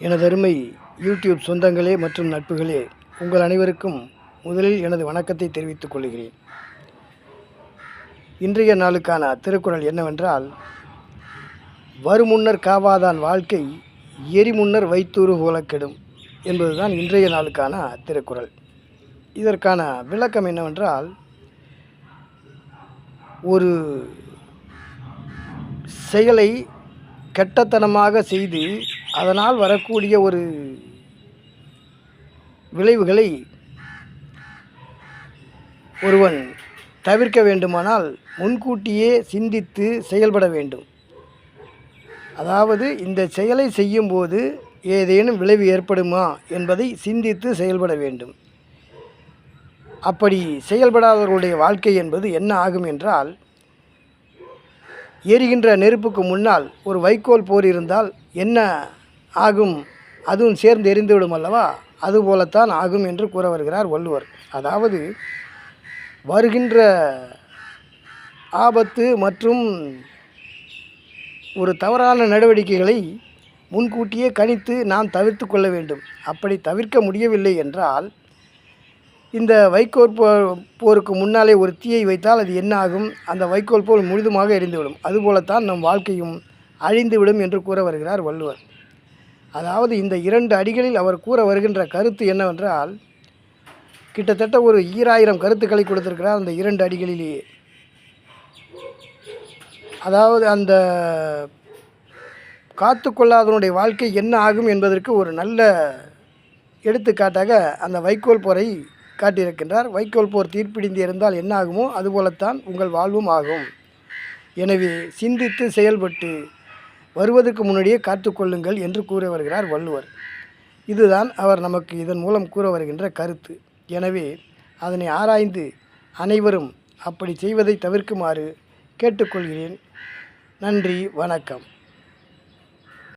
எனதருமை யூடியூப் சொந்தங்களே மற்றும் நட்புகளே, உங்கள் அனைவருக்கும் முதலில் எனது வணக்கத்தை தெரிவித்துக் கொள்கிறேன். இன்றைய நாளுக்கான திருக்குறள் என்னவென்றால், வருமுன்னர் காவாதான் வாழ்க்கை எரிமுன்னர் வைத்தூறு போலக்கெடும் என்பதுதான் இன்றைய நாளுக்கான திருக்குறள். இதற்கான விளக்கம் என்னவென்றால், ஒரு செயலை கெட்டத்தனமாக செய்து அதனால் வரக்கூடிய ஒரு விளைவுகளை ஒருவன் தவிர்க்க வேண்டுமானால் முன்கூட்டியே சிந்தித்து செயல்பட வேண்டும். அதாவது இந்த செயலை செய்யும்போது ஏதேனும் விளைவு ஏற்படுமா என்பதை சிந்தித்து செயல்பட வேண்டும். அப்படி செயல்படாதவர்களுடைய வாழ்க்கை என்பது என்ன ஆகும் என்றால், எரிகின்ற நெருப்புக்கு முன்னால் ஒரு வைக்கோல் போர் இருந்தால் என்ன ஆகும், அதுவும் சேர்ந்து எரிந்துவிடும் அல்லவா? அதுபோலத்தான் ஆகும் என்று கூற வருகிறார் வள்ளுவர். அதாவது வருகின்ற ஆபத்து மற்றும் ஒரு தவறான நடவடிக்கைகளை முன்கூட்டியே கணித்து நாம் தவிர்த்து கொள்ள வேண்டும். அப்படி தவிர்க்க முடியவில்லை என்றால், இந்த வைக்கோல் போருக்கு முன்னாலே ஒரு தீயை வைத்தால் அது என்ன ஆகும்? அந்த வைக்கோல் போல் முழுதுமாக எரிந்துவிடும். அதுபோலத்தான் நம் வாழ்க்கையும் அழிந்துவிடும் என்று கூற வருகிறார் வள்ளுவர். அதாவது இந்த 2 அடிகளில் அவர் கூற வருகின்ற கருத்து என்னவென்றால், கிட்டத்தட்ட ஒரு 2000 கருத்துக்களை கொடுத்திருக்கிறார் அந்த 2 அடிகளிலேயே. அதாவது அந்த காத்து கொள்ளாதவனுடைய வாழ்க்கை என்ன ஆகும் என்பதற்கு ஒரு நல்ல எடுத்துக்காட்டாக அந்த வைக்கோல் போரை காட்டியிருக்கின்றார். வைக்கோல் போர் தீர்ப்பிடிந்து இருந்தால் என்ன ஆகுமோ அதுபோலத்தான் உங்கள் வாழ்வும் ஆகும். எனவே சிந்தித்து செயல்பட்டு வருவதற்கு முன்னாடியே காத்துக்கொள்ளுங்கள் என்று கூற வருகிறார் வள்ளுவர். இதுதான் அவர் நமக்கு இதன் மூலம் கூற வருகின்ற கருத்து. எனவே அதனை ஆராய்ந்து அனைவரும் அப்படி செய்வதை தவிர்க்குமாறு கேட்டுக்கொள்கிறேன். நன்றி, வணக்கம்.